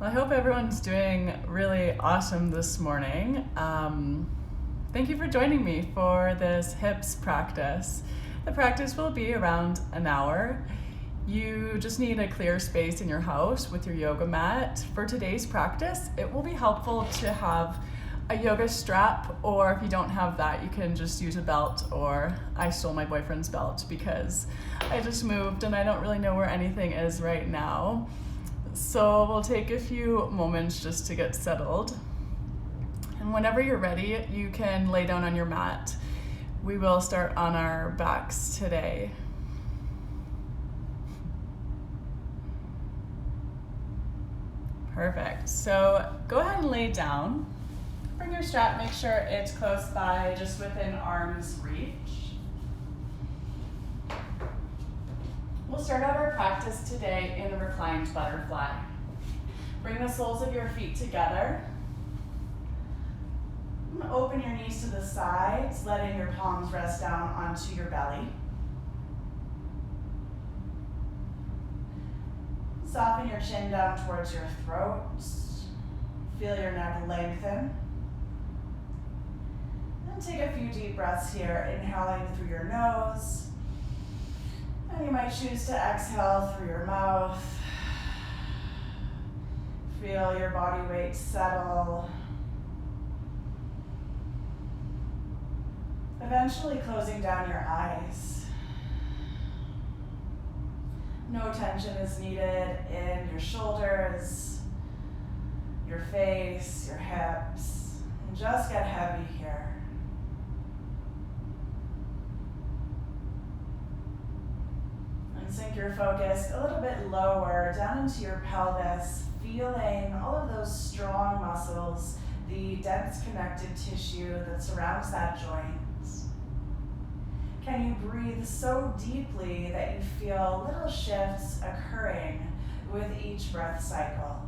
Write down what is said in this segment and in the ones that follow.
Well, I hope everyone's doing really awesome this morning. Thank you for joining me for this hips practice. The practice will be around an hour. You just need a clear space in your house with your yoga mat. For today's practice, it will be helpful to have a yoga strap, or if you don't have that, you can just use a belt, or I stole my boyfriend's belt because I just moved and I don't really know where anything is right now. So we'll take a few moments just to get settled. And whenever you're ready, you can lay down on your mat. We will start on our backs today. Perfect. So go ahead and lay down. Bring your strap, make sure it's close by, just within arm's reach. We'll start out our practice today in a reclined butterfly. Bring the soles of your feet together. Open your knees to the sides, letting your palms rest down onto your belly. Soften your chin down towards your throat. Feel your neck lengthen. And take a few deep breaths here, inhaling through your nose. And you might choose to exhale through your mouth. Feel your body weight settle. Eventually closing down your eyes. No tension is needed in your shoulders, your face, your hips. And just get heavy here. Sink your focus a little bit lower down into your pelvis, feeling all of those strong muscles, the dense connective tissue that surrounds that joint. Can you breathe so deeply that you feel little shifts occurring with each breath cycle?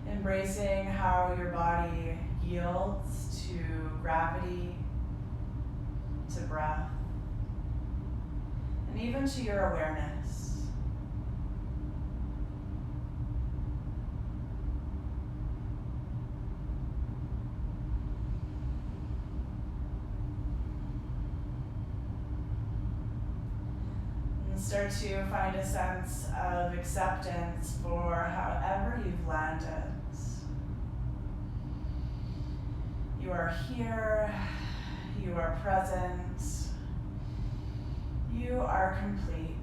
Embracing how your body yields to gravity, to breath, and even to your awareness. And start to find a sense of acceptance for however you've landed. You are here, you are present. You are complete.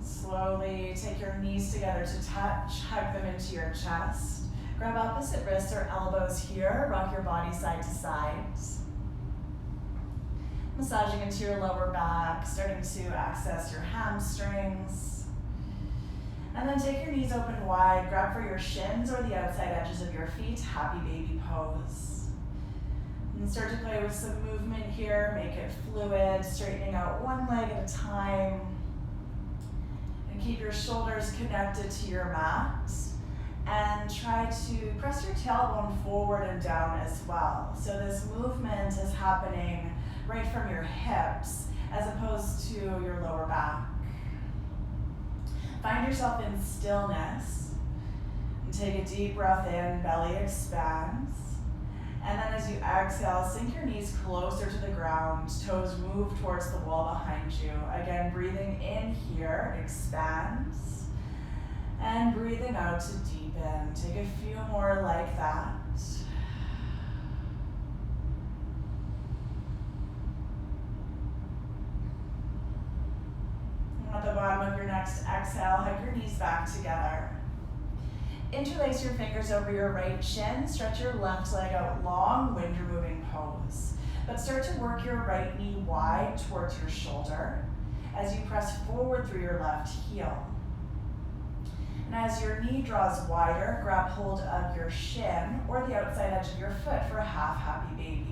Slowly take your knees together to touch, hug them into your chest. Grab opposite wrists or elbows here, rock your body side to side. Massaging into your lower back, starting to access your hamstrings. And then take your knees open wide, grab for your shins or the outside edges of your feet, happy baby pose. And start to play with some movement here, make it fluid, straightening out one leg at a time. And keep your shoulders connected to your mat. And try to press your tailbone forward and down as well. So this movement is happening right from your hips as opposed to your lower back. Find yourself in stillness, and take a deep breath in, belly expands. And then as you exhale, sink your knees closer to the ground, toes move towards the wall behind you. Again, breathing in here, expands. And breathing out to deepen. Take a few more like that. At the bottom of your next exhale, hug your knees back together. Interlace your fingers over your right shin, stretch your left leg out long, wind removing pose. But start to work your right knee wide towards your shoulder as you press forward through your left heel. And as your knee draws wider, grab hold of your shin or the outside edge of your foot for a half happy baby.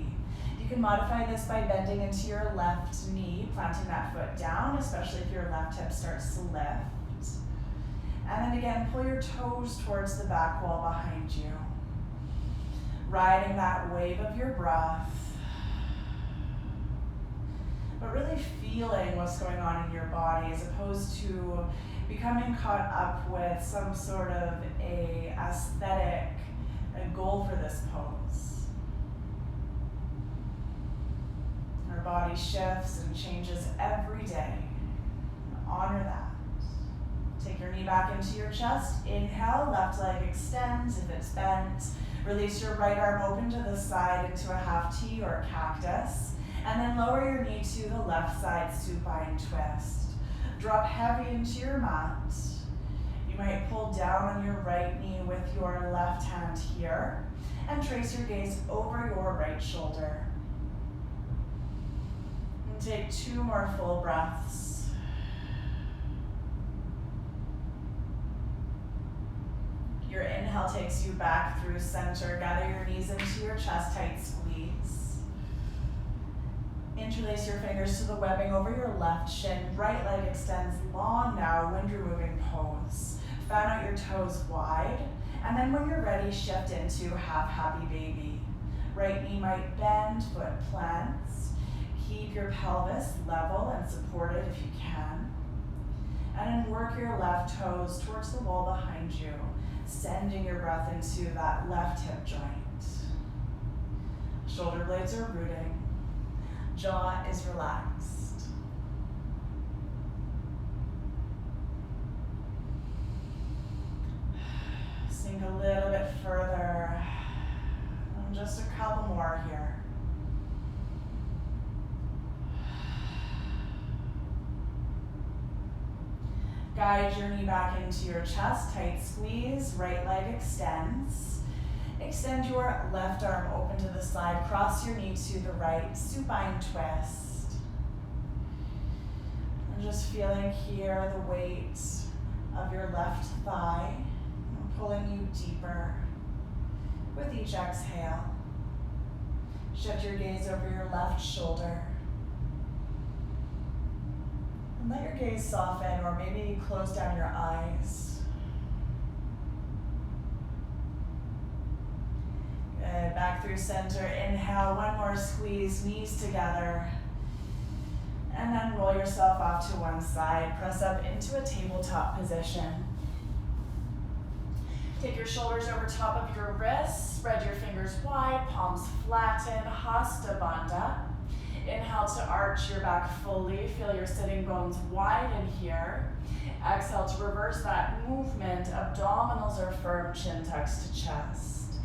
You can modify this by bending into your left knee, planting that foot down, especially if your left hip starts to lift. And then again, pull your toes towards the back wall behind you. riding that wave of your breath, but really feeling what's going on in your body as opposed to becoming caught up with some sort of a aesthetic, a goal for this pose. Our body shifts and changes every day. Honor that. Take your knee back into your chest. Inhale, left leg extends if it's bent. Release your right arm open to the side into a half T or cactus. And then lower your knee to the left side, supine twist. Drop heavy into your mat. You might pull down on your right knee with your left hand here and trace your gaze over your right shoulder. And take 2 more full breaths. Your inhale takes you back through center. Gather your knees into your chest, tight squeeze. Interlace your fingers to the webbing over your left shin. Right leg extends long now, wind removing pose. Fan out your toes wide. And then when you're ready, shift into half happy baby. Right knee might bend, foot plants. Keep your pelvis level and supported if you can. And then work your left toes towards the wall behind you, sending your breath into that left hip joint. Shoulder blades are rooting. Jaw is relaxed. Sink a little bit further. And just a couple more here. Guide your knee back into your chest, tight squeeze, right leg extends. Extend your left arm open to the side, cross your knee to the right, supine twist. And just feeling here the weight of your left thigh, pulling you deeper with each exhale. Shift your gaze over your left shoulder. And let your gaze soften, or maybe close down your eyes. Good, back through center. Inhale, 1 more squeeze, knees together. And then roll yourself off to one side. Press up into a tabletop position. Take your shoulders over top of your wrists. Spread your fingers wide, palms flatten, Hasta Bandha. Inhale to arch your back fully. Feel your sitting bones widen here. Exhale to reverse that movement. Abdominals are firm, chin tucks to chest.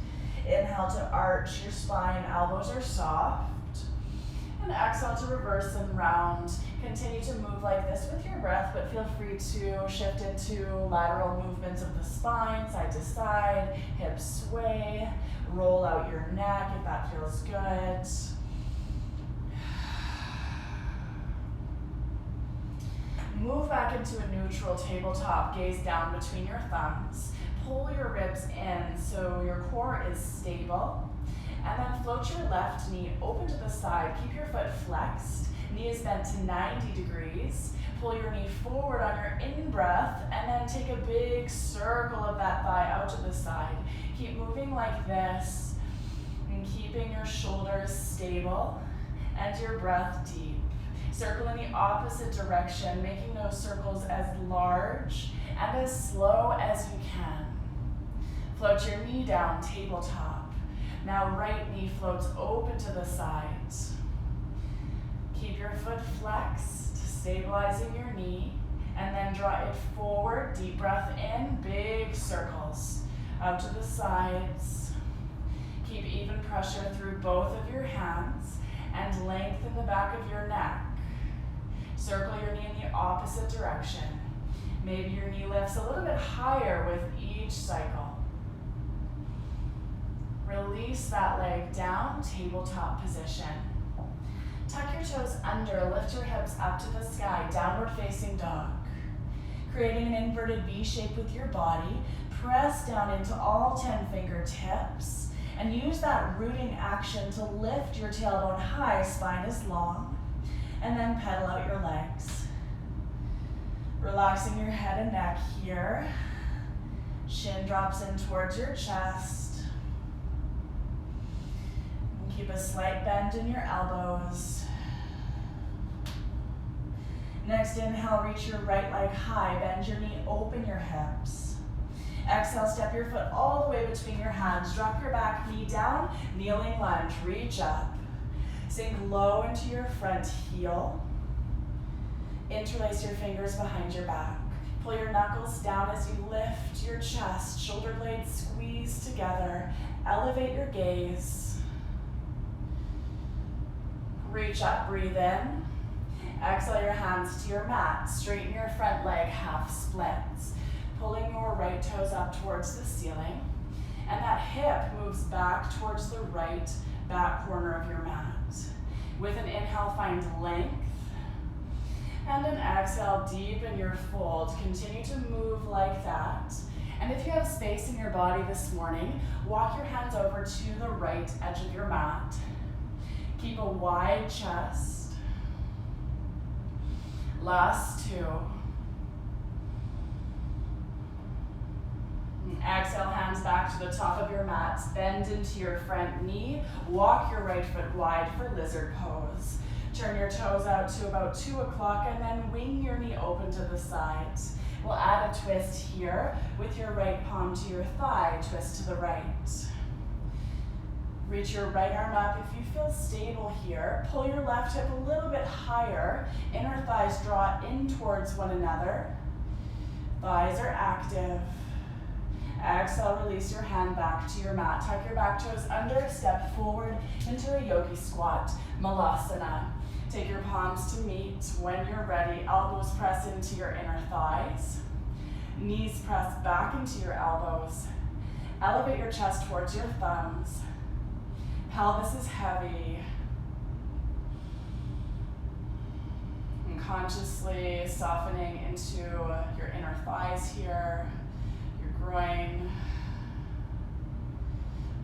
Inhale to arch your spine, elbows are soft. And exhale to reverse and round. Continue to move like this with your breath, but feel free to shift into lateral movements of the spine, side to side, hips sway. Roll out your neck if that feels good. Move back into a neutral tabletop, gaze down between your thumbs. Pull your ribs in so your core is stable. And then float your left knee open to the side. Keep your foot flexed. Knee is bent to 90 degrees. Pull your knee forward on your in-breath and then take a big circle of that thigh out to the side. Keep moving like this and keeping your shoulders stable and your breath deep. Circle in the opposite direction, making those circles as large and as slow as you can. Float your knee down, tabletop. Now right knee floats open to the sides. Keep your foot flexed, stabilizing your knee, and then draw it forward. Deep breath in, big circles out to the sides. Keep even pressure through both of your hands and lengthen the back of your neck. Circle your knee in the opposite direction. Maybe your knee lifts a little bit higher with each cycle. Release that leg down, tabletop position. Tuck your toes under, lift your hips up to the sky, downward facing dog. Creating an inverted V shape with your body, press down into all 10 fingertips and use that rooting action to lift your tailbone high, spine is long, and then pedal out your legs. Relaxing your head and neck here. Chin drops in towards your chest. Keep a slight bend in your elbows. Next inhale, reach your right leg high, bend your knee, open your hips. Exhale, step your foot all the way between your hands, drop your back knee down, kneeling lunge, reach up. Sink low into your front heel. Interlace your fingers behind your back. Pull your knuckles down as you lift your chest, shoulder blades squeeze together. Elevate your gaze. Reach up, breathe in. Exhale your hands to your mat. Straighten your front leg, half splits. Pulling your right toes up towards the ceiling. And that hip moves back towards the right back corner of your mat. With an inhale, find length. And an exhale, deepen your fold. Continue to move like that. And if you have space in your body this morning, walk your hands over to the right edge of your mat. Keep a wide chest. Last two. And exhale, hands back to the top of your mat. Bend into your front knee. Walk your right foot wide for lizard pose. Turn your toes out to about 2 o'clock and then wing your knee open to the sides. We'll add a twist here with your right palm to your thigh, twist to the right. Reach your right arm up if you feel stable here. Pull your left hip a little bit higher. Inner thighs draw in towards one another. Thighs are active. Exhale, release your hand back to your mat. Tuck your back toes under, step forward into a yogi squat, malasana. Take your palms to meet. When you're ready, elbows press into your inner thighs. Knees press back into your elbows. Elevate your chest towards your thumbs. Pelvis is heavy. And consciously softening into your inner thighs here, your groin.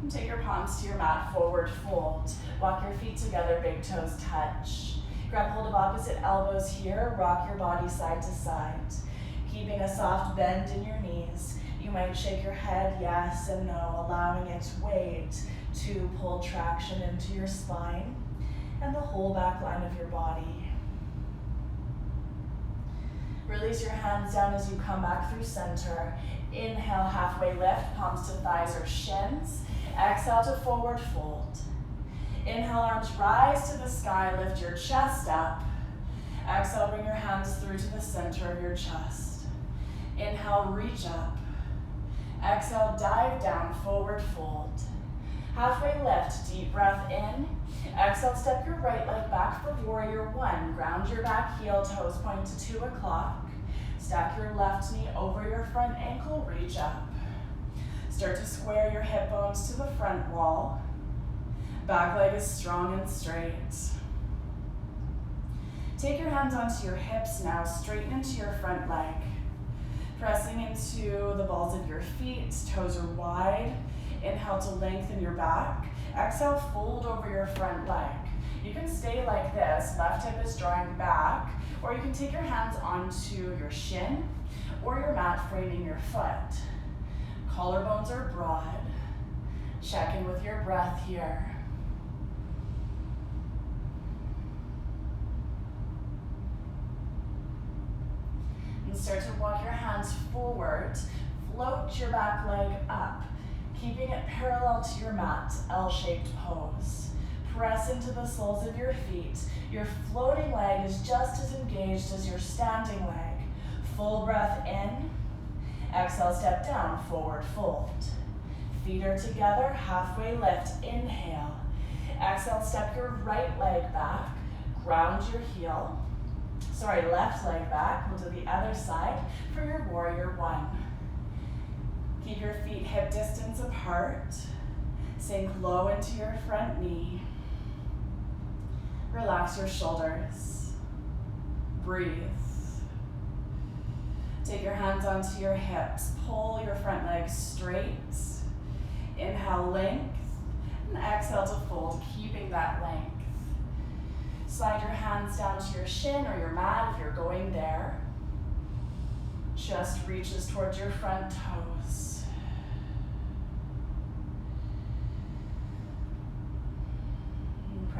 And take your palms to your mat, forward fold. Walk your feet together, big toes touch. Grab hold of opposite elbows here, rock your body side to side. Keeping a soft bend in your knees. You might shake your head yes and no, allowing its weight to pull traction into your spine and the whole back line of your body. Release your hands down as you come back through center. Inhale, halfway lift, palms to thighs or shins. Exhale to forward fold. Inhale, arms rise to the sky, lift your chest up. Exhale, bring your hands through to the center of your chest. Inhale, reach up. Exhale, dive down, forward fold. Halfway lift, deep breath in. Exhale, step your right leg back for warrior one. Ground your back heel, toes point to 2 o'clock. Stack your left knee over your front ankle, reach up. Start to square your hip bones to the front wall. Back leg is strong and straight. Take your hands onto your hips now, straighten into your front leg. Pressing into the balls of your feet, toes are wide. Inhale to lengthen your back. Exhale, fold over your front leg. You can stay like this, left hip is drawing back, or you can take your hands onto your shin or your mat framing your foot. Collarbones are broad. Check in with your breath here. And start to walk your hands forward. Float your back leg up, keeping it parallel to your mat, L-shaped pose. Press into the soles of your feet. Your floating leg is just as engaged as your standing leg. Full breath in. Exhale, step down, forward fold. Feet are together, halfway lift, inhale. Exhale, step your right leg back, ground your heel. Left leg back, we'll do the other side for your warrior one. Keep your feet hip distance apart. Sink low into your front knee. Relax your shoulders. Breathe. Take your hands onto your hips. Pull your front leg straight. Inhale, length. And exhale to fold, keeping that length. Slide your hands down to your shin or your mat if you're going there. Chest reaches towards your front toes.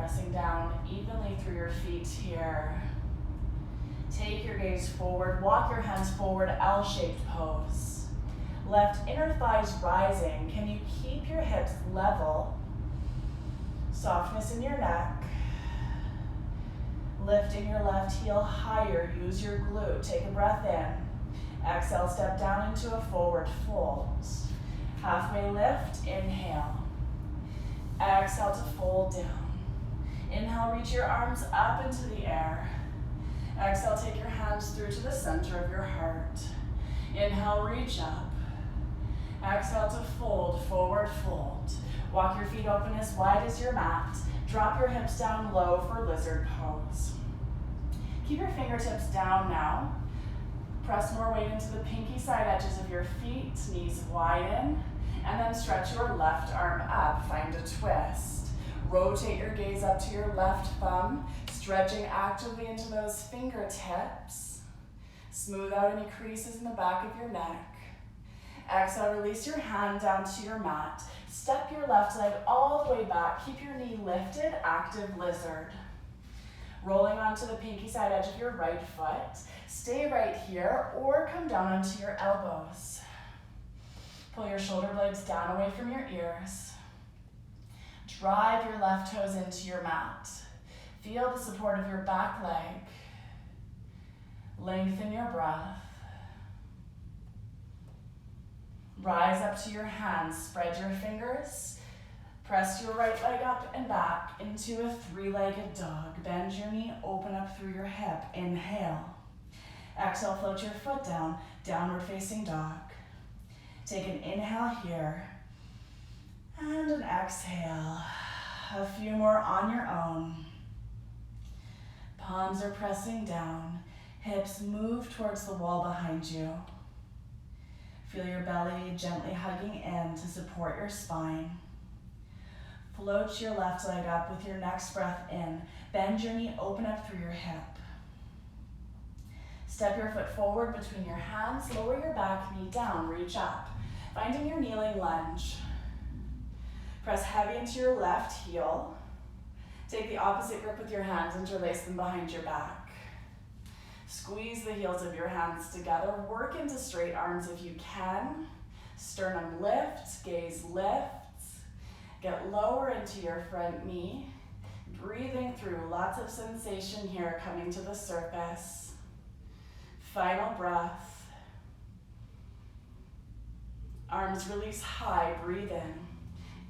Pressing down evenly through your feet here. Take your gaze forward, walk your hands forward, L-shaped pose. Left inner thighs rising. Can you keep your hips level? Softness in your neck. Lifting your left heel higher, use your glute. Take a breath in. Exhale, step down into a forward fold. Halfway lift, inhale. Exhale to fold down. Inhale, reach your arms up into the air. Exhale, take your hands through to the center of your heart. Inhale, reach up. Exhale to fold, forward fold. Walk your feet open as wide as your mat. Drop your hips down low for lizard pose. Keep your fingertips down now. Press more weight into the pinky side edges of your feet, knees widen, and then stretch your left arm up, find a twist. Rotate your gaze up to your left thumb, stretching actively into those fingertips. Smooth out any creases in the back of your neck. Exhale, release your hand down to your mat. Step your left leg all the way back. Keep your knee lifted, active lizard. Rolling onto the pinky side edge of your right foot. Stay right here or come down onto your elbows. Pull your shoulder blades down away from your ears. Drive your left toes into your mat. Feel the support of your back leg. Lengthen your breath. Rise up to your hands, spread your fingers. Press your right leg up and back into a three-legged dog. Bend your knee, open up through your hip. Inhale. Exhale, float your foot down, downward facing dog. Take an inhale here and an exhale. A few more on your own. Palms are pressing down. Hips move towards the wall behind you. Feel your belly gently hugging in to support your spine. Float your left leg up with your next breath in. Bend your knee, open up through your hip. Step your foot forward between your hands, lower your back knee down, reach up. Finding your kneeling lunge. Press heavy into your left heel. Take the opposite grip with your hands, interlace them behind your back. Squeeze the heels of your hands together. Work into straight arms if you can. Sternum lifts, gaze lifts. Get lower into your front knee. Breathing through, lots of sensation here coming to the surface. Final breath. Arms release high, breathe in.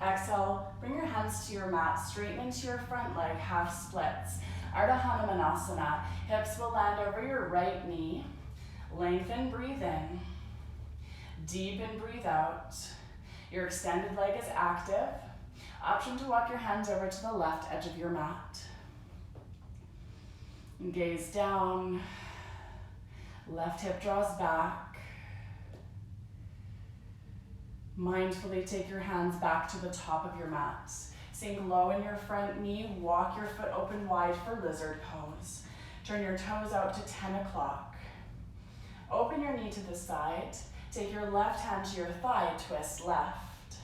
Exhale, bring your hands to your mat, straighten into your front leg, half splits. Ardha Hanumanasana, hips will land over your right knee. Lengthen, breathe in. Deepen, breathe out. Your extended leg is active. Option to walk your hands over to the left edge of your mat. Gaze down. Left hip draws back. Mindfully take your hands back to the top of your mat. Sink low in your front knee, walk your foot open wide for lizard pose. Turn your toes out to 10 o'clock. Open your knee to the side. Take your left hand to your thigh, twist left.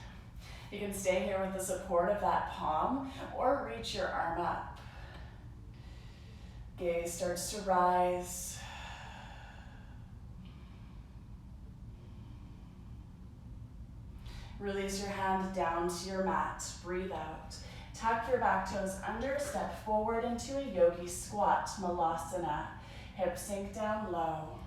You can stay here with the support of that palm or reach your arm up. Gaze starts to rise. Release your hand down to your mat. Breathe out. Tuck your back toes under. Step forward into a yogi squat, malasana. Hips sink down low.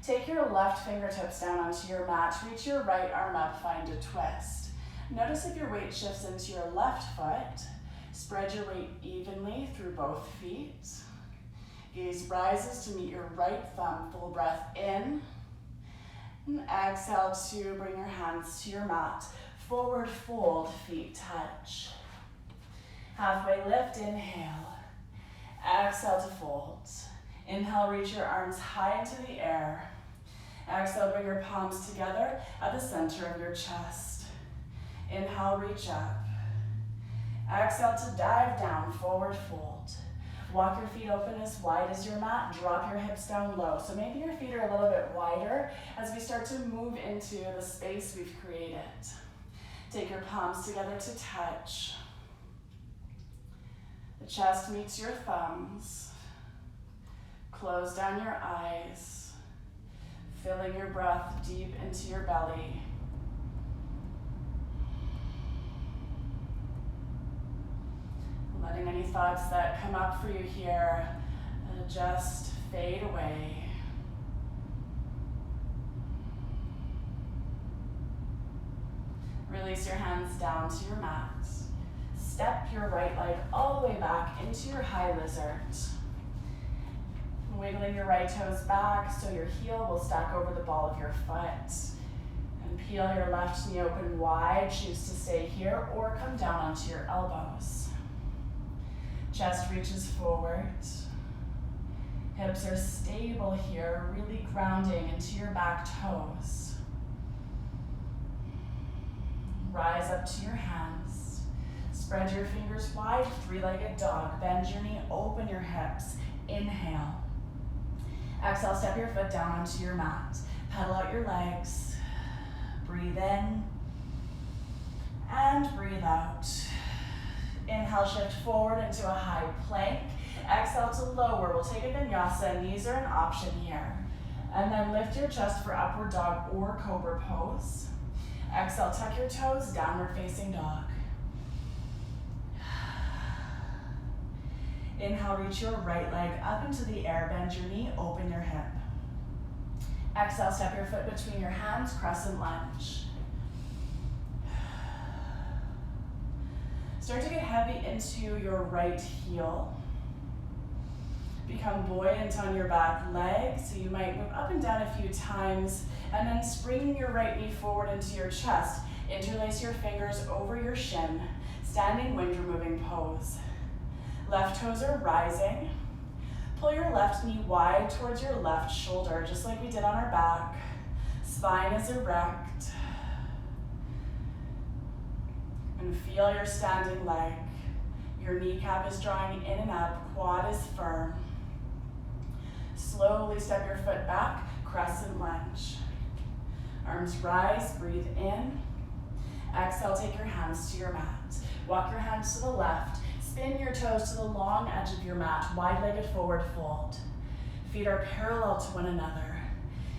Take your left fingertips down onto your mat. Reach your right arm up. Find a twist. Notice if your weight shifts into your left foot. Spread your weight evenly through both feet. Gaze rises to meet your right thumb. Full breath in. And exhale to bring your hands to your mat. Forward fold, feet touch. Halfway lift, inhale. Exhale to fold. Inhale, reach your arms high into the air. Exhale, bring your palms together at the center of your chest. Inhale, reach up. Exhale to dive down, forward fold. Walk your feet open as wide as your mat. Drop your hips down low. So maybe your feet are a little bit wider as we start to move into the space we've created. Take your palms together to touch. The chest meets your thumbs. Close down your eyes, filling your breath deep into your belly. Letting any thoughts that come up for you here just fade away. Release your hands down to your mat. Step your right leg all the way back into your high lizard. Wiggling your right toes back so your heel will stack over the ball of your foot. And peel your left knee open wide. Choose to stay here or come down onto your elbows. Chest reaches forward. Hips are stable here, really grounding into your back toes. Rise up to your hands. Spread your fingers wide, three-legged dog. Bend your knee, open your hips. Inhale. Exhale, step your foot down onto your mat. Pedal out your legs. Breathe in and breathe out. Inhale, shift forward into a high plank. Exhale to lower. We'll take a vinyasa. Knees are an option here. And then lift your chest for upward dog or cobra pose. Exhale, tuck your toes, downward facing dog. Inhale, reach your right leg up into the air. Bend your knee, open your hip. Exhale, step your foot between your hands, crescent lunge. Start to get heavy into your right heel. Become buoyant on your back leg, so you might move up and down a few times, and then spring your right knee forward into your chest. Interlace your fingers over your shin, standing wind removing pose. Left toes are rising. Pull your left knee wide towards your left shoulder, just like we did on our back. Spine is erect. And feel your standing leg. Your kneecap is drawing in and up, quad is firm. Slowly step your foot back, crescent lunge. Arms rise, breathe in. Exhale, take your hands to your mat. Walk your hands to the left. Spin your toes to the long edge of your mat, wide-legged forward fold. Feet are parallel to one another.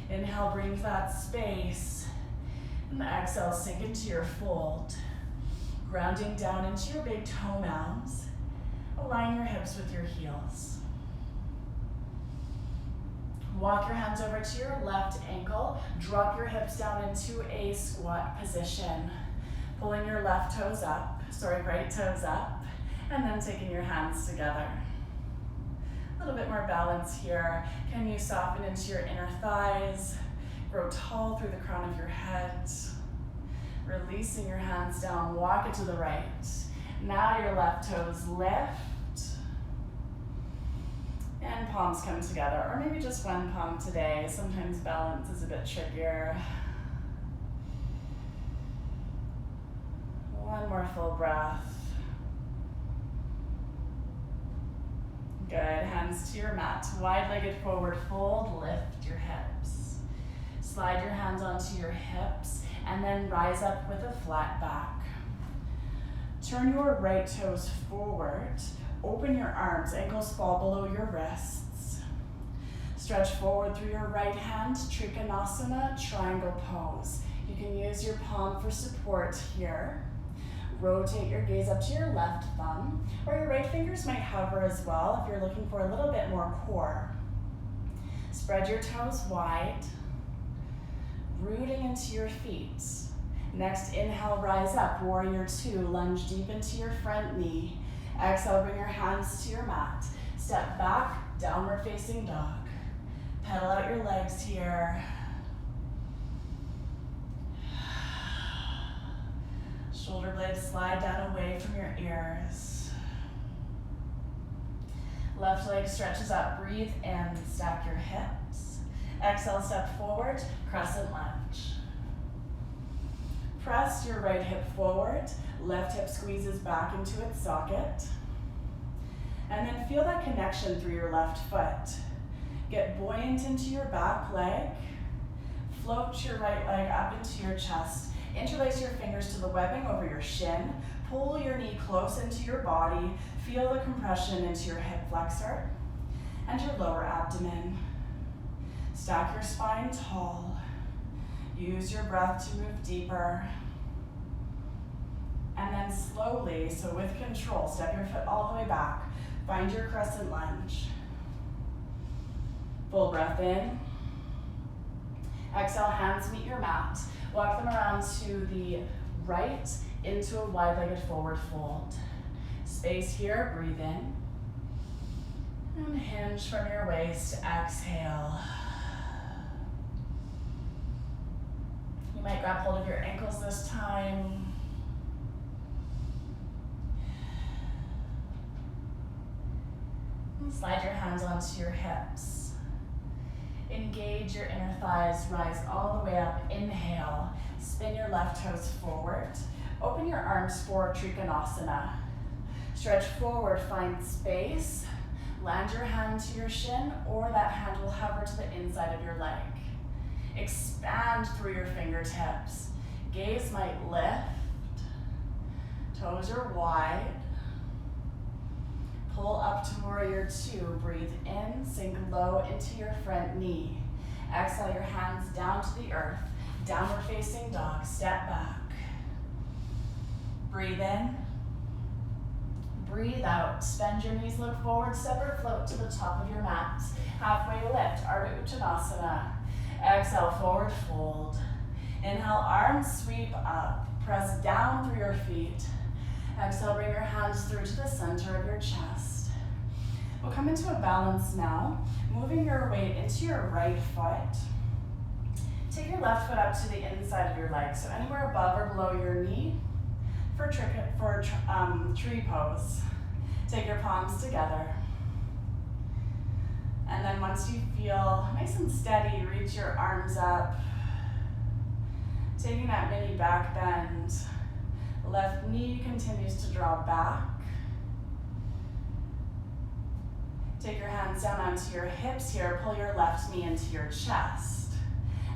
Inhale, bring that space. And exhale, sink into your fold. Grounding down into your big toe mounds. Align your hips with your heels. Walk your hands over to your left ankle. Drop your hips down into a squat position. Pulling your right toes up. And then taking your hands together. A little bit more balance here. Can you soften into your inner thighs? Grow tall through the crown of your head. Releasing your hands down, walk it to the right. Now your left toes lift. And palms come together, or maybe just one palm today. Sometimes balance is a bit trickier. One more full breath. Good, hands to your mat. Wide-legged forward fold, lift your hips. Slide your hands onto your hips, and then rise up with a flat back. Turn your right toes forward. Open your arms, ankles fall below your wrists. Stretch forward through your right hand, Trikonasana, triangle pose. You can use your palm for support here. Rotate your gaze up to your left thumb, or your right fingers might hover as well if you're looking for a little bit more core. Spread your toes wide, rooting into your feet. Next, inhale, rise up, warrior two, lunge deep into your front knee. Exhale, bring your hands to your mat. Step back, downward facing dog. Pedal out your legs here. Shoulder blades slide down away from your ears. Left leg stretches up, breathe in, stack your hips. Exhale, step forward, crescent lunge. Press your right hip forward, left hip squeezes back into its socket. And then feel that connection through your left foot. Get buoyant into your back leg. Float your right leg up into your chest. Interlace your fingers to the webbing over your shin. Pull your knee close into your body. Feel the compression into your hip flexor and your lower abdomen. Stack your spine tall. Use your breath to move deeper. And then slowly, so with control, step your foot all the way back. Find your crescent lunge. Full breath in. Exhale, hands meet your mat. Walk them around to the right into a wide-legged forward fold. Space here, breathe in. And hinge from your waist, exhale. You might grab hold of your ankles this time. And slide your hands onto your hips. Engage your inner thighs, rise all the way up. Inhale, spin your left toes forward. Open your arms for Trikonasana. Stretch forward, find space. Land your hand to your shin, or that hand will hover to the inside of your leg. Expand through your fingertips. Gaze might lift. Toes are wide. Pull up to warrior two. Breathe in, sink low into your front knee. Exhale your hands down to the earth. Downward facing dog, step back. Breathe in. Breathe out. Bend your knees, look forward, step or float to the top of your mat. Halfway lift, Ardha Uttanasana. Exhale, forward fold. Inhale, arms sweep up. Press down through your feet. Exhale, bring your hands through to the center of your chest. We'll come into a balance now, moving your weight into your right foot. Take your left foot up to the inside of your leg, so anywhere above or below your knee for tree pose. Take your palms together. And then once you feel nice and steady, reach your arms up. Taking that mini back bend. Left knee continues to draw back. Take your hands down onto your hips here. Pull your left knee into your chest.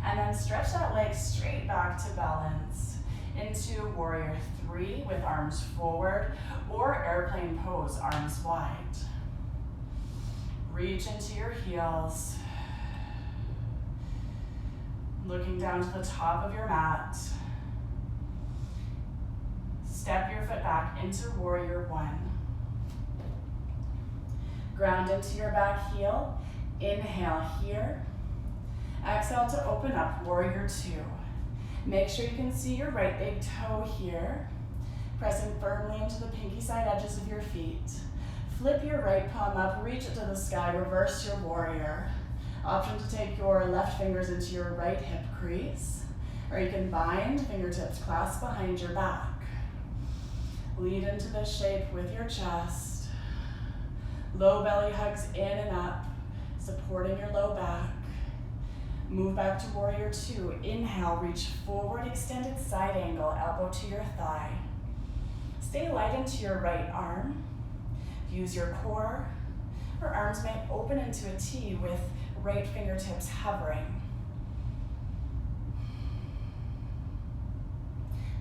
And then stretch that leg straight back to balance into warrior three with arms forward, or airplane pose, arms wide. Reach into your heels. Looking down to the top of your mat. Step your foot back into warrior one. Ground into your back heel. Inhale here. Exhale to open up, warrior two. Make sure you can see your right big toe here. Pressing firmly into the pinky side edges of your feet. Flip your right palm up, reach it to the sky, reverse your warrior. Option to take your left fingers into your right hip crease, or you can bind, fingertips clasp behind your back. Lead into this shape with your chest. Low belly hugs in and up, supporting your low back. Move back to warrior two. Inhale, reach forward, extended side angle, elbow to your thigh. Stay light into your right arm. Use your core, or arms may open into a T with right fingertips hovering.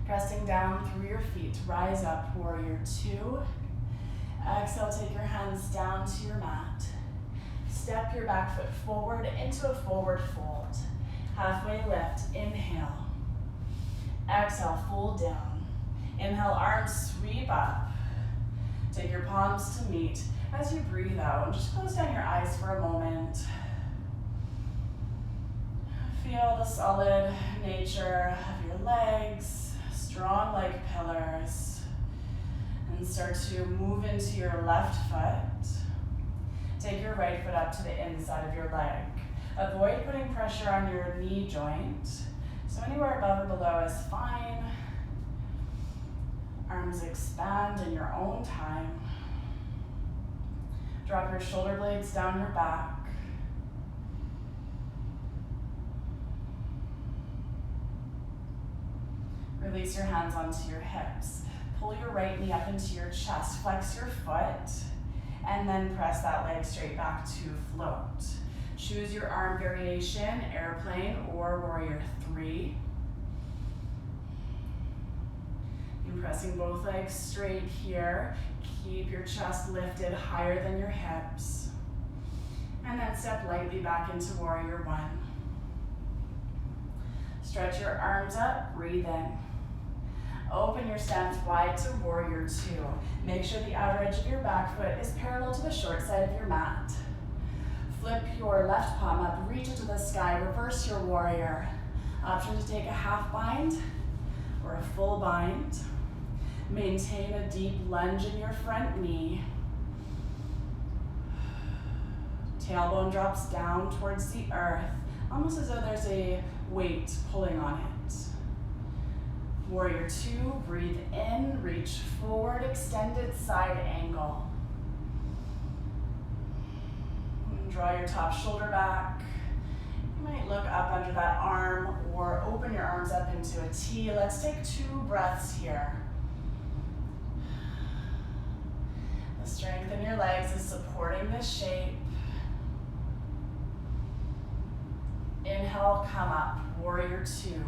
Pressing down through your feet, rise up, warrior two. Exhale, take your hands down to your mat. Step your back foot forward into a forward fold. Halfway lift, inhale. Exhale, fold down. Inhale, arms sweep up. Take your palms to meet as you breathe out, and just close down your eyes for a moment. Feel the solid nature of your legs, strong like pillars, and start to move into your left foot. Take your right foot up to the inside of your leg. Avoid putting pressure on your knee joint, so anywhere above or below is fine. Arms expand in your own time. Drop your shoulder blades down your back. Release your hands onto your hips. Pull your right knee up into your chest. Flex your foot, and then press that leg straight back to float. Choose your arm variation, airplane or warrior three. You can Pressing both legs straight here. Keep your chest lifted higher than your hips. And then step lightly back into warrior one. Stretch your arms up, breathe in. Open your stance wide to warrior two. Make sure the outer edge of your back foot is parallel to the short side of your mat. Flip your left palm up, reach into the sky, reverse your warrior. Option to take a half bind or a full bind. Maintain a deep lunge in your front knee. Tailbone drops down towards the earth, almost as though there's a weight pulling on it. Warrior two, breathe in, reach forward, extended side angle. And draw your top shoulder back. You might look up under that arm or open your arms up into a T. Let's take 2 breaths here. The strength in your legs is supporting this shape. Inhale, come up, warrior two.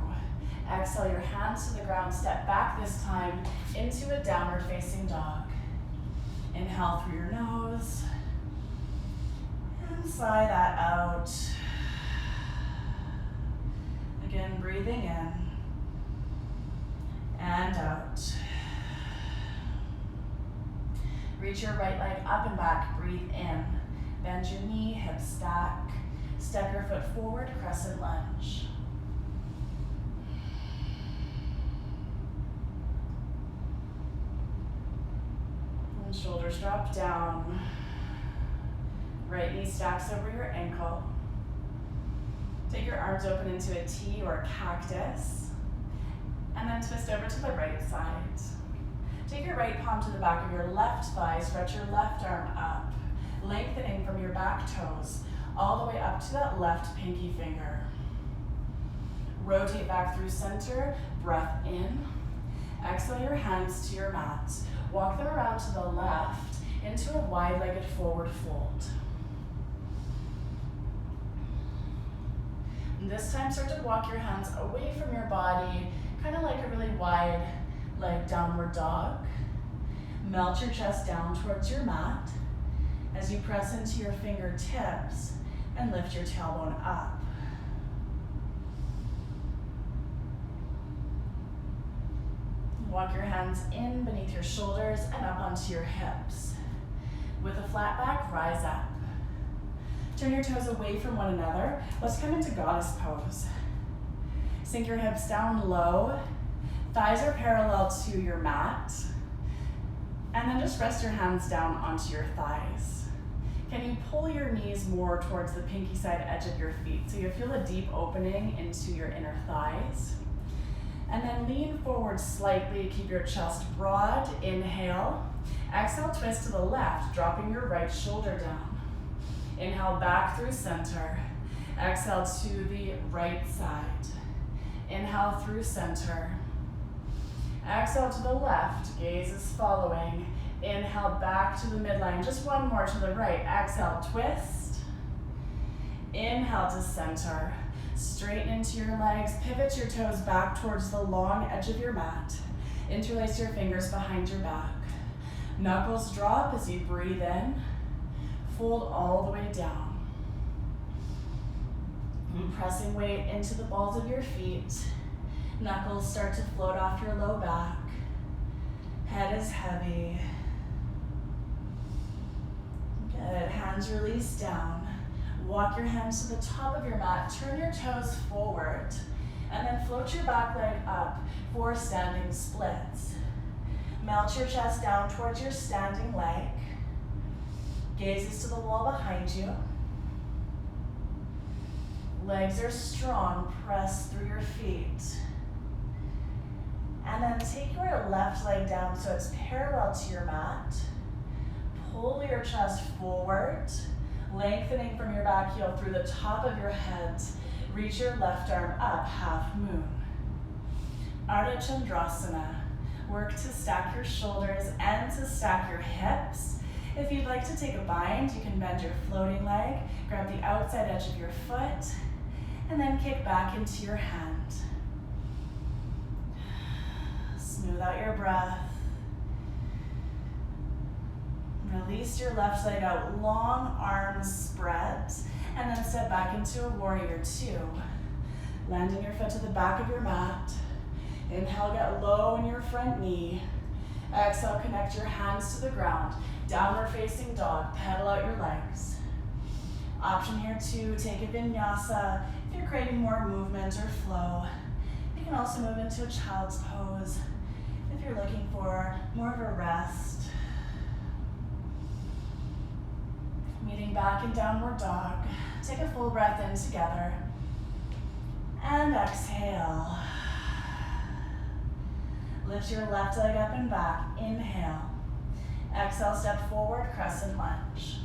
Exhale, your hands to the ground, step back this time into a downward facing dog. Inhale through your nose, and sigh that out. Again, breathing in, and out. Reach your right leg up and back, breathe in. Bend your knee, hips stack. Step your foot forward, crescent lunge. And shoulders drop down. Right knee stacks over your ankle. Take your arms open into a T or cactus. And then twist over to the right side. Take your right palm to the back of your left thigh. Stretch your left arm up, lengthening from your back toes all the way up to that left pinky finger. Rotate back through center, breath in. Exhale your hands to your mat. Walk them around to the left into a wide-legged forward fold. And this time start to walk your hands away from your body, kind of like a really wide leg downward dog. Melt your chest down towards your mat as you press into your fingertips and lift your tailbone up. Walk your hands in beneath your shoulders and up onto your hips. With a flat back, rise up. Turn your toes away from one another. Let's come into goddess pose. Sink your hips down low. Thighs are parallel to your mat. And then just rest your hands down onto your thighs. Can you pull your knees more towards the pinky side edge of your feet so you feel a deep opening into your inner thighs? And then lean forward slightly, keep your chest broad, inhale. Exhale, twist to the left, dropping your right shoulder down. Inhale back through center. Exhale to the right side. Inhale through center. Exhale to the left, gaze is following. Inhale back to the midline, just one more to the right. Exhale, twist. Inhale to center. Straighten into your legs, pivot your toes back towards the long edge of your mat. Interlace your fingers behind your back. Knuckles drop as you breathe in. Fold all the way down. And pressing weight into the balls of your feet. Knuckles start to float off your low back. Head is heavy. Good, hands release down. Walk your hands to the top of your mat, turn your toes forward, and then float your back leg up for standing splits. Melt your chest down towards your standing leg. Gazes to the wall behind you. Legs are strong, press through your feet. And then take your left leg down so it's parallel to your mat. Pull your chest forward, lengthening from your back heel through the top of your head. Reach your left arm up, half moon. Ardha Chandrasana. Work to stack your shoulders and to stack your hips. If you'd like to take a bind, you can bend your floating leg, grab the outside edge of your foot, and then kick back into your hand. Smooth out your breath. Release your left leg out, long arms spread, and then step back into a warrior two. Landing your foot to the back of your mat. Inhale, get low in your front knee. Exhale, connect your hands to the ground. Downward facing dog, pedal out your legs. Option here to take a vinyasa if you're craving more movement or flow. You can also move into a child's pose if you're looking for more of a rest. Meeting back in downward dog. Take a full breath in together. And exhale. Lift your left leg up and back. Inhale. Exhale, step forward, crescent lunge.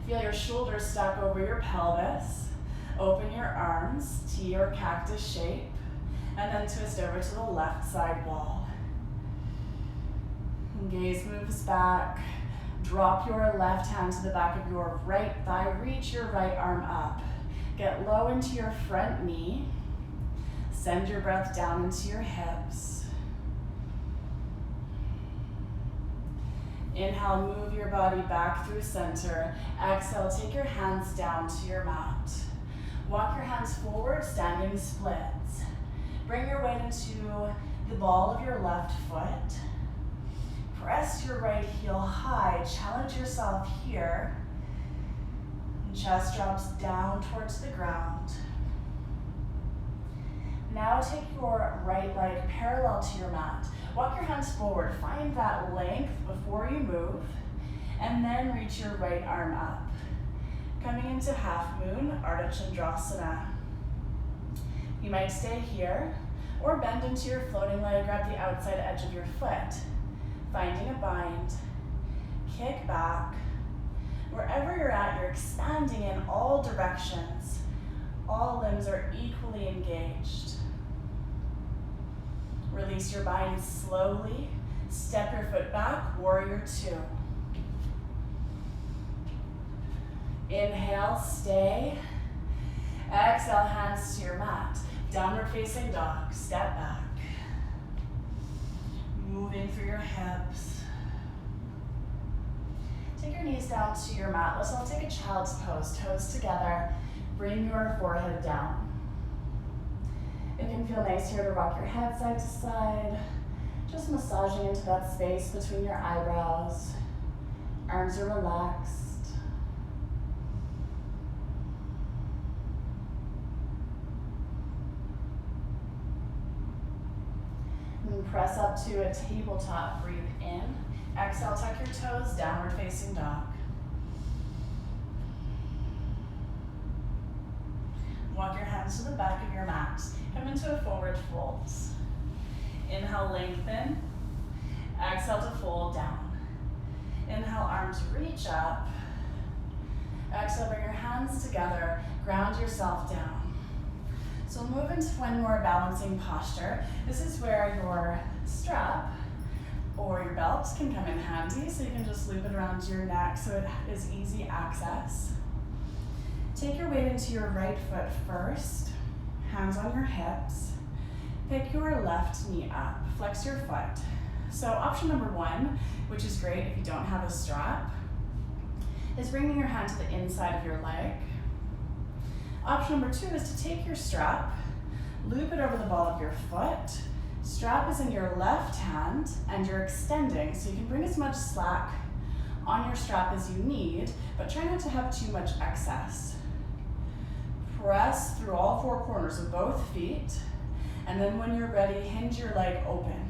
Feel your shoulders stack over your pelvis. Open your arms, T or cactus shape, and then twist over to the left side wall. Gaze moves back. Drop your left hand to the back of your right thigh. Reach your right arm up. Get low into your front knee. Send your breath down into your hips. Inhale, move your body back through center. Exhale, take your hands down to your mat. Walk your hands forward, standing splits. Bring your weight into the ball of your left foot. Press your right heel high. Challenge yourself here. Chest drops down towards the ground. Now take your right leg parallel to your mat. Walk your hands forward. Find that length before you move. And then reach your right arm up. Coming into half moon, Ardha Chandrasana. You might stay here or bend into your floating leg. Grab the outside edge of your foot. Finding a bind. Kick back. Wherever you're at, you're expanding in all directions. All limbs are equally engaged. Release your bind slowly. Step your foot back, warrior two. Inhale, stay. Exhale, hands to your mat. Downward facing dog, step back. Moving through your hips. Take your knees down to your mat. Let's all take a child's pose, toes together. Bring your forehead down. It can feel nice here to rock your head side to side, just massaging into that space between your eyebrows. Arms are relaxed. And press up to a tabletop, breathe in. Exhale, tuck your toes, downward facing dog. Walk your hands to the back of your mat. Come into a forward fold. Inhale, lengthen. Exhale to fold down. Inhale, arms reach up. Exhale, bring your hands together. Ground yourself down. So move into one more balancing posture. This is where your strap or your belt can come in handy, so you can just loop it around your neck so it is easy access. Take your weight into your right foot first, hands on your hips. Pick your left knee up, flex your foot. So option number one, which is great if you don't have a strap, is bringing your hand to the inside of your leg. Option number two is to take your strap, loop it over the ball of your foot. Strap is in your left hand and you're extending, so you can bring as much slack on your strap as you need, but try not to have too much excess. Press through all four corners of both feet, and then when you're ready, hinge your leg open.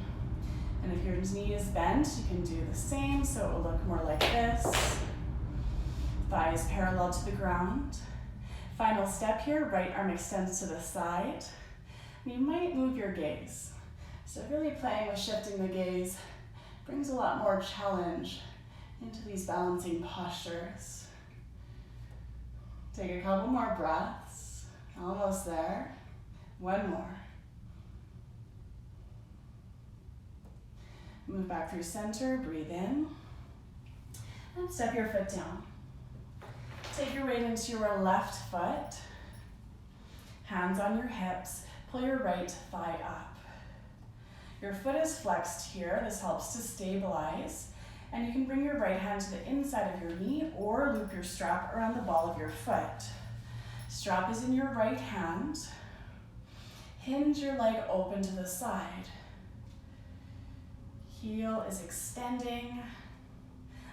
And if your knee is bent, you can do the same, so it will look more like this. Thighs parallel to the ground. Final step here, right arm extends to the side. You might move your gaze. So really playing with shifting the gaze brings a lot more challenge into these balancing postures. Take a couple more breaths. Almost there. One more. Move back through center, breathe in. And step your foot down. Take your weight into your left foot. Hands on your hips. Pull your right thigh up. Your foot is flexed here. This helps to stabilize. And you can bring your right hand to the inside of your knee or loop your strap around the ball of your foot. Strap is in your right hand. Hinge your leg open to the side. Heel is extending.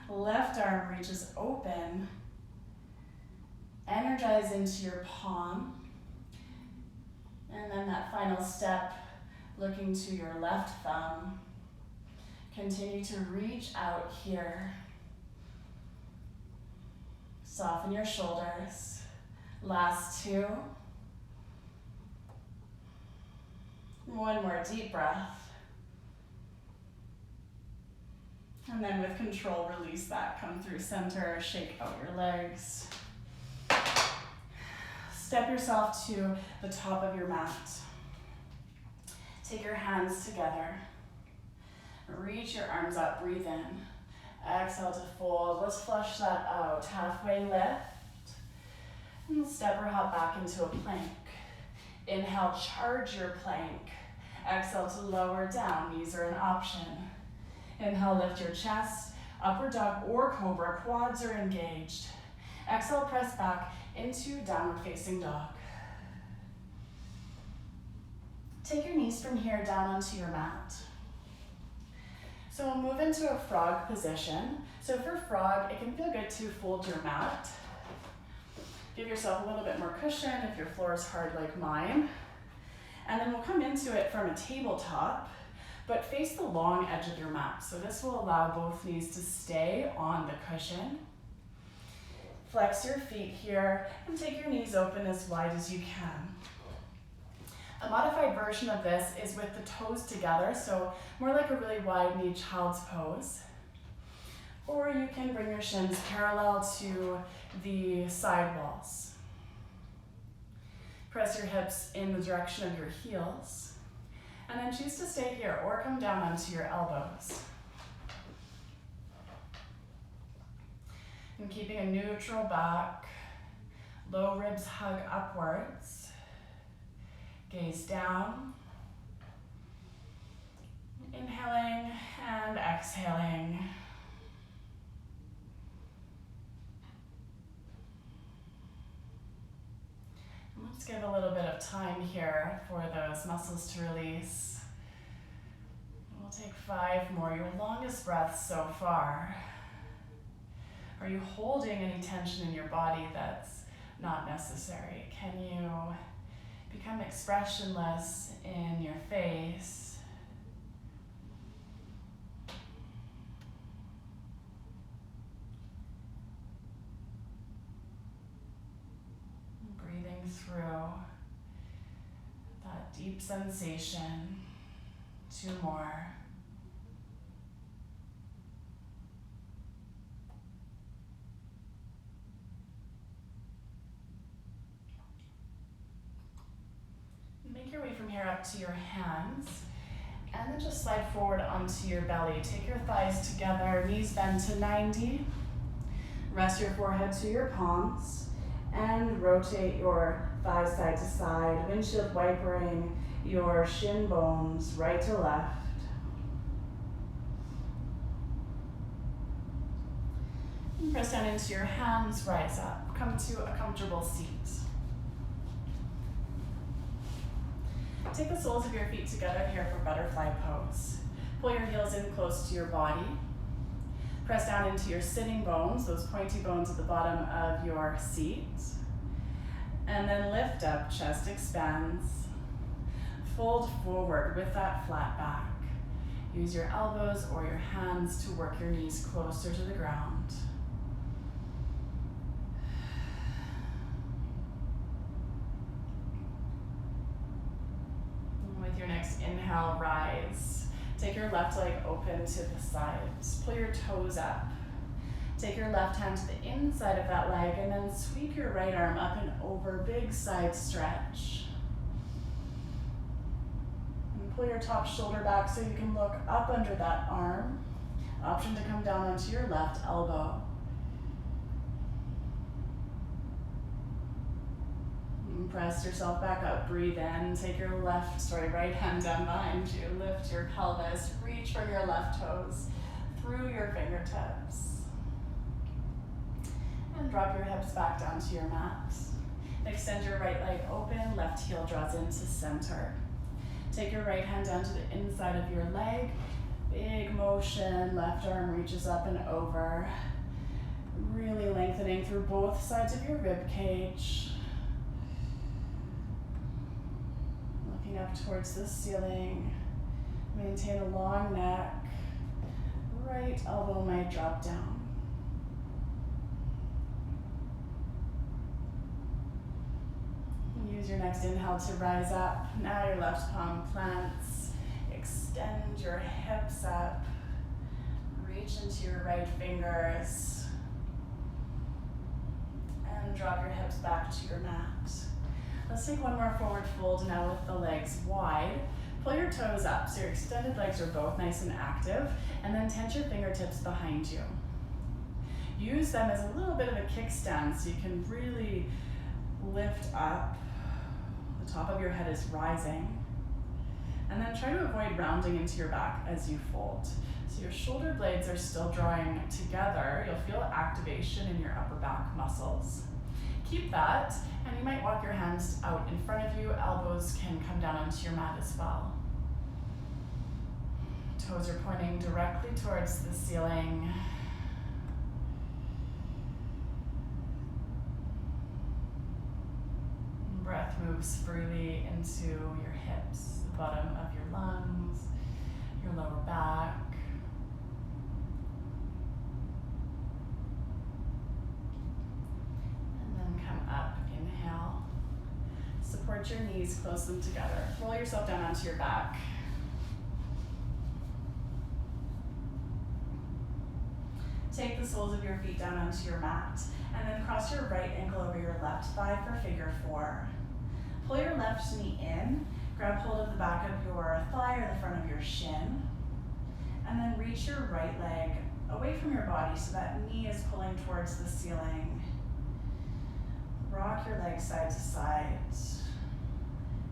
Left arm reaches open. Energize into your palm. And then that final step, looking to your left thumb. Continue to reach out here. Soften your shoulders. Last two. One more deep breath. And then with control, release that. Come through center, shake out your legs. Step yourself to the top of your mat. Take your hands together. Reach your arms up, breathe in. Exhale to fold. Let's flush that out. Halfway lift. And step or hop back into a plank. Inhale, charge your plank. Exhale to lower down. Knees are an option. Inhale, lift your chest. Upward dog or cobra. Quads are engaged. Exhale, press back into downward facing dog. Take your knees from here down onto your mat. So we'll move into a frog position. So for frog, it can feel good to fold your mat. Give yourself a little bit more cushion if your floor is hard like mine. And then we'll come into it from a tabletop, but face the long edge of your mat. So this will allow both knees to stay on the cushion. Flex your feet here and take your knees open as wide as you can. A modified version of this is with the toes together, so more like a really wide knee child's pose. Or you can bring your shins parallel to the side walls. Press your hips in the direction of your heels, and then choose to stay here or come down onto your elbows. And keeping a neutral back, low ribs hug upwards. Gaze down. Inhaling and exhaling. And let's give a little bit of time here for those muscles to release. We'll take 5 more, your longest breath so far. Are you holding any tension in your body that's not necessary? Can you become expressionless in your face? Breathing through that deep sensation. 2 more. Make your way from here up to your hands, and then just slide forward onto your belly. Take your thighs together, knees bend to 90. Rest your forehead to your palms, and rotate your thighs side to side, windshield wipering your shin bones right to left. And press down into your hands, rise up. Come to a comfortable seat. Take the soles of your feet together here for butterfly pose. Pull your heels in close to your body. Press down into your sitting bones, those pointy bones at the bottom of your seat. And then lift up, chest expands. Fold forward with that flat back. Use your elbows or your hands to work your knees closer to the ground. With your next inhale, rise. Take your left leg open to the sides. Pull your toes up. Take your left hand to the inside of that leg and then sweep your right arm up and over, big side stretch. And pull your top shoulder back so you can look up under that arm. Option to come down onto your left elbow. And Press yourself back up, breathe in, take your right hand down behind you, lift your pelvis, reach from your left toes through your fingertips. And drop your hips back down to your mat. Extend your right leg open, left heel draws into center. Take your right hand down to the inside of your leg, big motion, left arm reaches up and over, really lengthening through both sides of your rib cage. Up towards the ceiling. Maintain a long neck. Right elbow might drop down. Use your next inhale to rise up. Now your left palm plants. Extend your hips up. Reach into your right fingers. And drop your hips back to your mat. Let's take one more forward fold now with the legs wide. Pull your toes up so your extended legs are both nice and active, and then tense your fingertips behind you. Use them as a little bit of a kickstand so you can really lift up. The top of your head is rising. And then try to avoid rounding into your back as you fold. So your shoulder blades are still drawing together. You'll feel activation in your upper back muscles. Keep that, and you might walk your hands out in front of you. Elbows can come down onto your mat as well. Toes are pointing directly towards the ceiling. Breath moves freely into your hips, the bottom of your lungs, your lower back. Up, inhale. Support your knees, close them together. Roll yourself down onto your back. Take the soles of your feet down onto your mat, and then cross your right ankle over your left thigh for figure four. Pull your left knee in, grab hold of the back of your thigh or the front of your shin, and then reach your right leg away from your body so that knee is pulling towards the ceiling. Rock your legs side to side.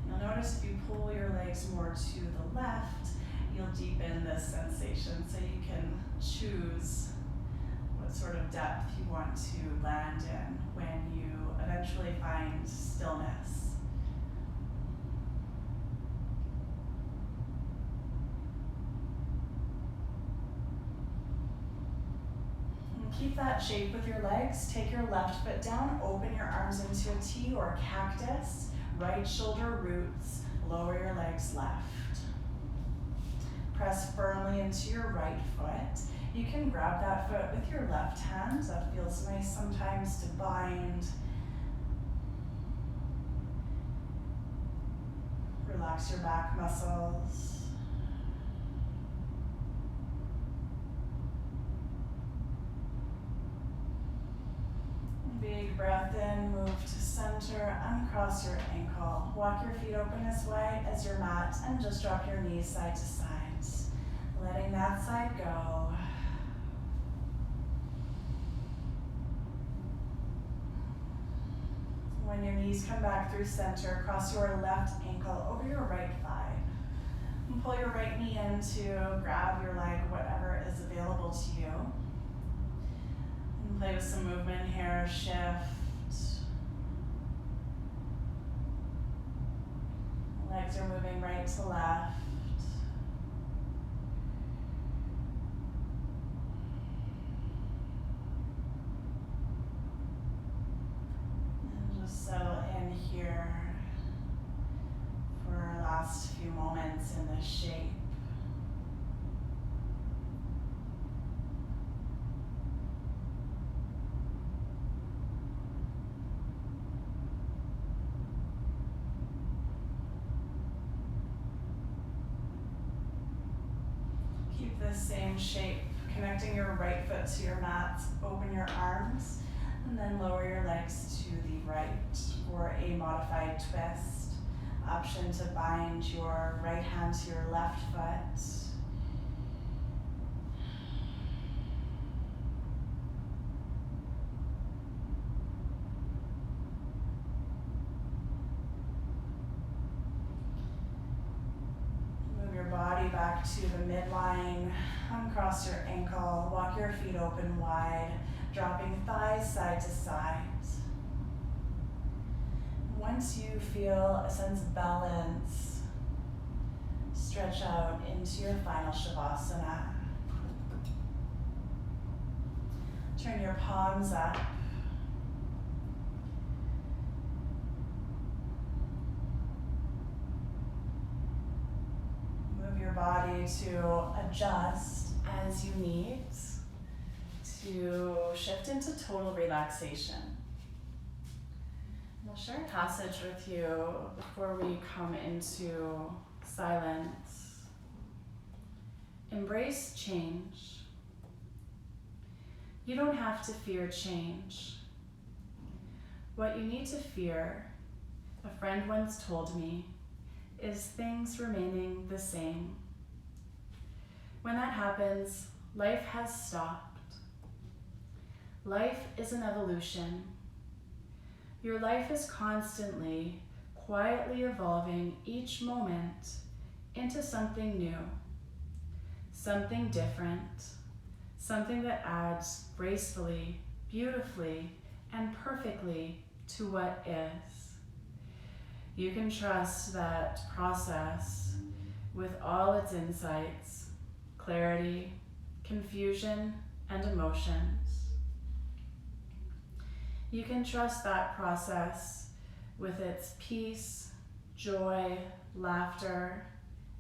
You'll notice if you pull your legs more to the left, you'll deepen this sensation so you can choose what sort of depth you want to land in when you eventually find stillness. Keep that shape with your legs. Take your left foot down, open your arms into a T or a cactus, right shoulder roots, lower your legs left. Press firmly into your right foot. You can grab that foot with your left hand. That feels nice sometimes to bind. Relax your back muscles. Big breath in, move to center, uncross your ankle. Walk your feet open as wide as your mat and just drop your knees side to side. Letting that side go. When your knees come back through center, cross your left ankle over your right thigh. And pull your right knee in to grab your leg, whatever is available to you. Play with some movement here, shift. Legs are moving right to left. And just settle in here for our last few moments in this shape. This same shape, connecting your right foot to your mat, open your arms, and then lower your legs to the right for a modified twist. Option to bind your right hand to your left foot. body back to the midline, uncross your ankle, walk your feet open wide, dropping thighs side to side. Once you feel a sense of balance, stretch out into your final Savasana. Turn your palms up. Move your body to adjust as you need to shift into total relaxation. We'll share a passage with you before we come into silence. Embrace change. You don't have to fear change. What you need to fear, a friend once told me, is things remaining the same. When that happens, life has stopped. Life is an evolution. Your life is constantly, quietly evolving each moment into something new, something different, something that adds gracefully, beautifully, and perfectly to what is. You can trust that process with all its insights, clarity, confusion, and emotions. You can trust that process with its peace, joy, laughter,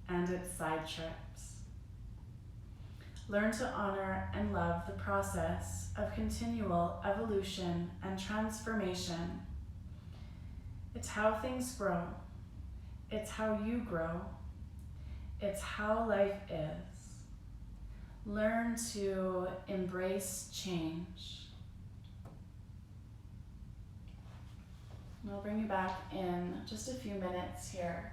and its side trips. Learn to honor and love the process of continual evolution and transformation. It's how things grow. It's how you grow. It's how life is. Learn to embrace change. I'll bring you back in just a few minutes here.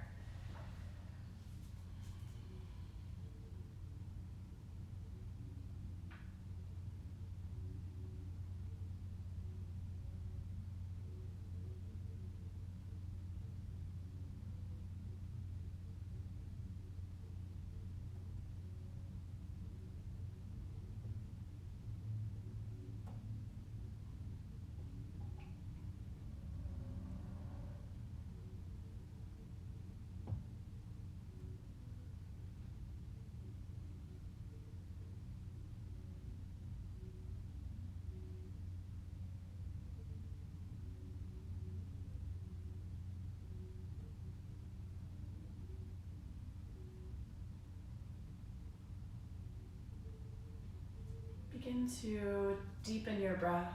Begin to deepen your breath.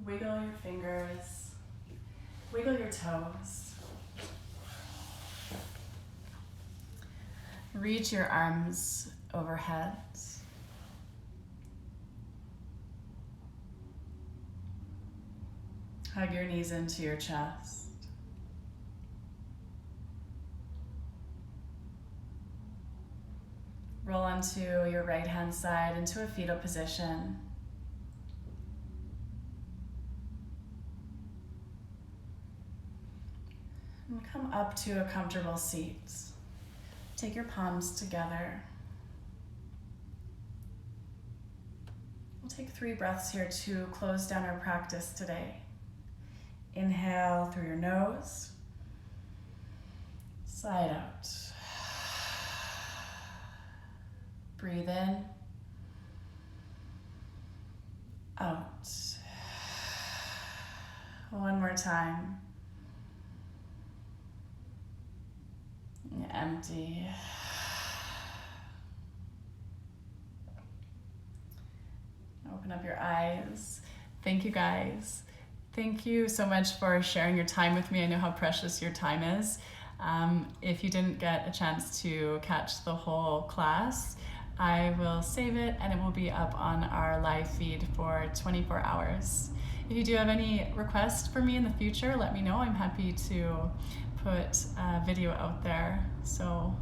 Wiggle your fingers, wiggle your toes. Reach your arms overhead. Hug your knees into your chest. Roll onto your right hand side into a fetal position. And come up to a comfortable seat. Take your palms together. We'll take 3 breaths here to close down our practice today. Inhale through your nose. Sigh out. Breathe in. Out. One more time. Empty. Open up your eyes. Thank you guys. Thank you so much for sharing your time with me. I know how precious your time is. If you didn't get a chance to catch the whole class, I will save it and it will be up on our live feed for 24 hours. If you do have any requests for me in the future, let me know. I'm happy to put a video out there. So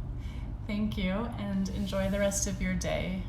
thank you and enjoy the rest of your day.